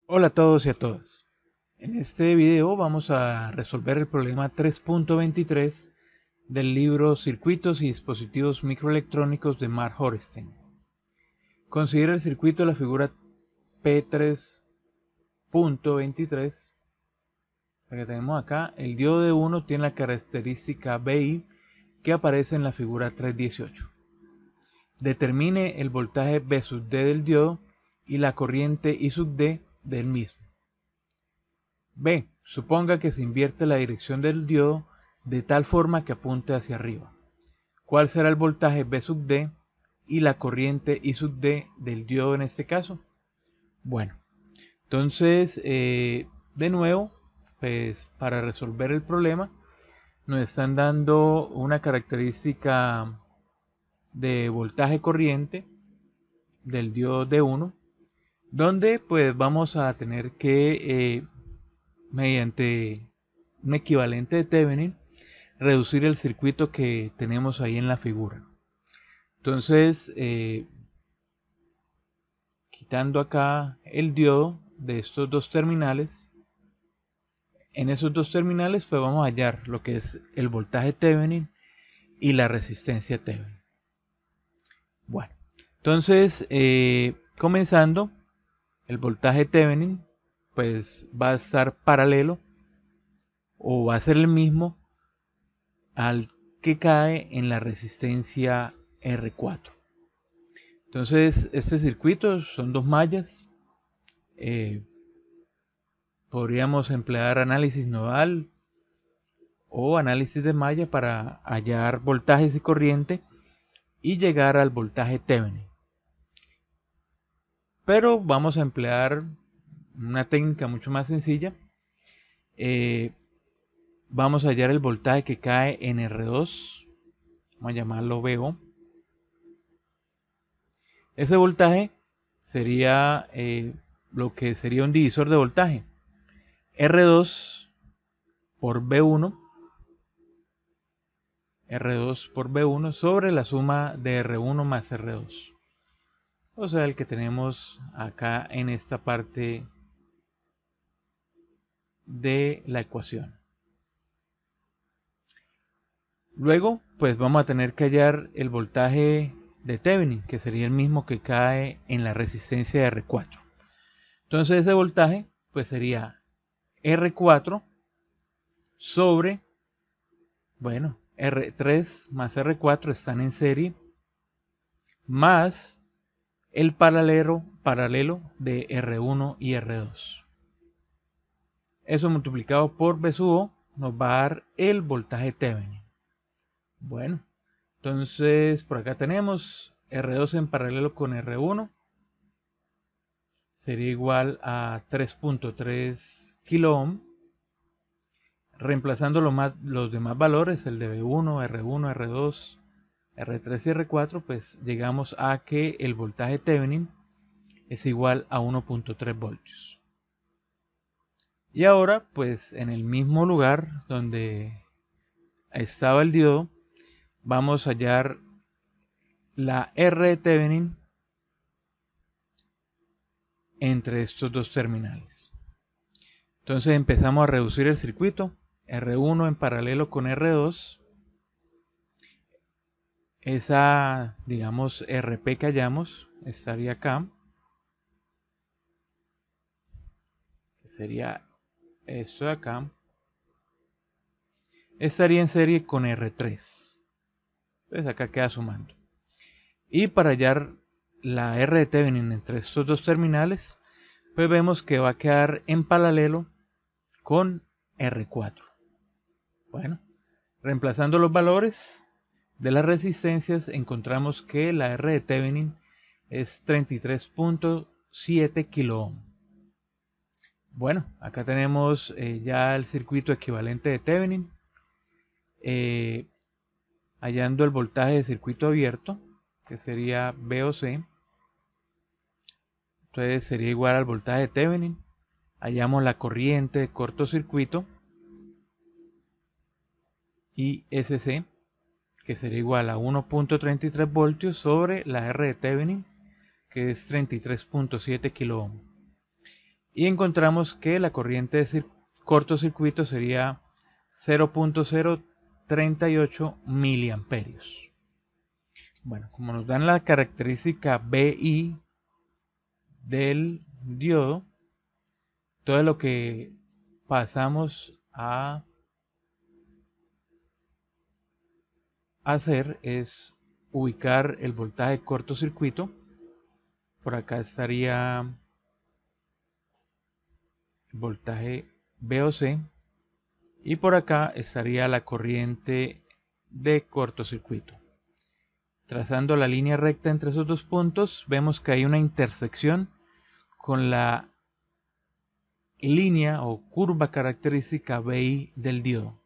Hola a todos y a todas. En este video vamos a resolver el problema 3.23 del libro Circuitos y dispositivos microelectrónicos de Mark Horenstein. Considera el circuito de la figura P3.23. Esta que tenemos acá. El diodo de 1 tiene la característica BI que aparece en la figura 3.18. Determine el voltaje V sub D del diodo y la corriente I sub D del mismo. B. Suponga que se invierte la dirección del diodo de tal forma que apunte hacia arriba. ¿Cuál será el voltaje V sub D y la corriente I sub D del diodo en este caso? Bueno, entonces, de nuevo, pues para resolver el problema, nos están dando una característica de voltaje corriente del diodo D1, donde pues vamos a tener que, mediante un equivalente de Thevenin, reducir el circuito que tenemos ahí en la figura. Entonces, quitando acá el diodo de estos dos terminales, en esos dos terminales pues vamos a hallar lo que es el voltaje Thevenin y la resistencia Thevenin. Bueno, entonces, comenzando, el voltaje Thevenin pues va a estar paralelo o va a ser el mismo al que cae en la resistencia R4. Entonces, este circuito son dos mallas. Podríamos emplear análisis nodal o análisis de malla para hallar voltajes y corriente y llegar al voltaje Thevenin. Pero vamos a emplear una técnica mucho más sencilla. Vamos a hallar el voltaje que cae en R2. Vamos a llamarlo VO. Ese voltaje sería lo que sería un divisor de voltaje. R2 por B1, R2 por B1 sobre la suma de R1 más R2. O sea, el que tenemos acá en esta parte de la ecuación. Luego, pues vamos a tener que hallar el voltaje de Thevenin, que sería el mismo que cae en la resistencia de R4. Entonces ese voltaje pues sería R4 sobre, bueno, R3 más R4 están en serie, más el paralelo de R1 y R2. Eso multiplicado por B sub O nos va a dar el voltaje Thevenin. Bueno, entonces por acá tenemos R2 en paralelo con R1 sería igual a 3.3 kilo ohm. Reemplazando los demás valores, el de B1, R1, R2, R3 y R4, pues llegamos a que el voltaje Thevenin es igual a 1.3 voltios. Y ahora, pues en el mismo lugar donde estaba el diodo, vamos a hallar la R de Thevenin entre estos dos terminales. Entonces empezamos a reducir el circuito, R1 en paralelo con R2. Esa, digamos, RP que hallamos estaría acá, que sería esto de acá, estaría en serie con R3. Entonces acá queda sumando. Y para hallar la R de Thevenin entre estos dos terminales, pues vemos que va a quedar en paralelo con R4. Bueno, reemplazando los valores de las resistencias, encontramos que la R de Thevenin es 33.7 kilo ohm. Bueno, acá tenemos ya el circuito equivalente de Thevenin, hallando el voltaje de circuito abierto, que sería VOC. Entonces sería igual al voltaje de Thevenin. Hallamos la corriente de cortocircuito ISC, que sería igual a 1.33 voltios sobre la R de Thevenin, que es 33.7 kilo ohm. y encontramos que la corriente de cortocircuito sería 0.038 miliamperios. Bueno, como nos dan la característica BI del diodo, todo lo que pasamos a hacer es ubicar el voltaje cortocircuito. Por acá estaría el voltaje VOC y por acá estaría la corriente de cortocircuito. Trazando la línea recta entre esos dos puntos, vemos que hay una intersección con la línea o curva característica BI del diodo.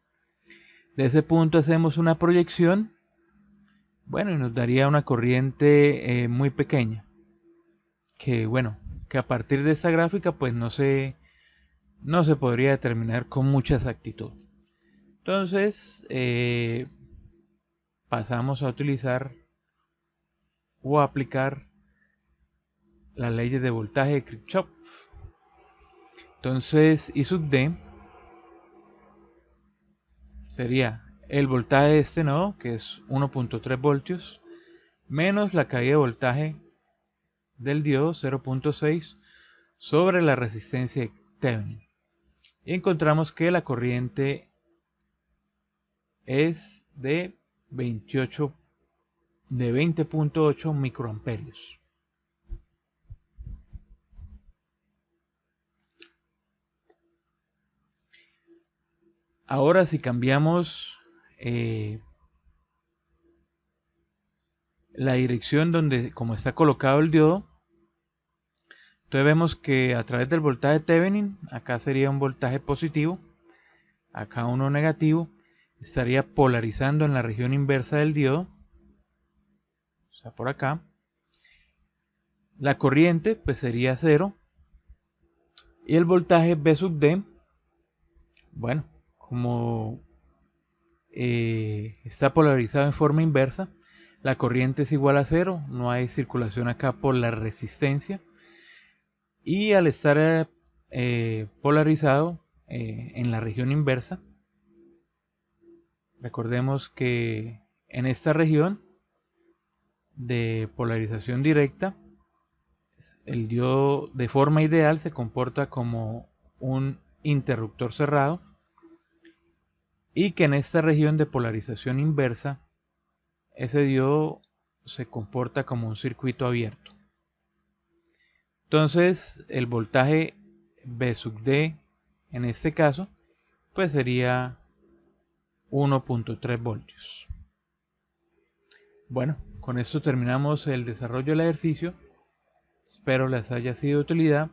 De ese punto hacemos una proyección, bueno, y nos daría una corriente muy pequeña, que bueno, que a partir de esta gráfica pues no se podría determinar con mucha exactitud. Entonces pasamos a utilizar o a aplicar las leyes de voltaje de Kirchhoff. Entonces I sub D sería el voltaje de este nodo, que es 1.3 voltios, menos la caída de voltaje del diodo 0.6 sobre la resistencia de Thevenin. Y encontramos que la corriente es de 20.8 microamperios. Ahora si cambiamos la dirección donde como está colocado el diodo, entonces vemos que a través del voltaje de Thevenin, acá sería un voltaje positivo, acá uno negativo, estaría polarizando en la región inversa del diodo, o sea por acá. La corriente pues sería 0 y el voltaje V sub D, bueno, como está polarizado en forma inversa, la corriente es igual a 0, no hay circulación acá por la resistencia, y al estar polarizado en la región inversa, recordemos que en esta región de polarización directa, el diodo de forma ideal se comporta como un interruptor cerrado, y que en esta región de polarización inversa ese diodo se comporta como un circuito abierto. Entonces el voltaje V sub D en este caso pues sería 1.3 voltios. Bueno, con esto terminamos el desarrollo del ejercicio. Espero les haya sido de utilidad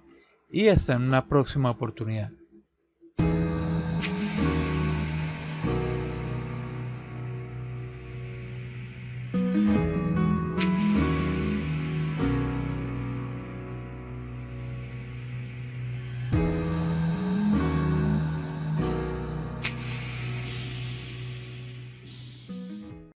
y hasta en una próxima oportunidad.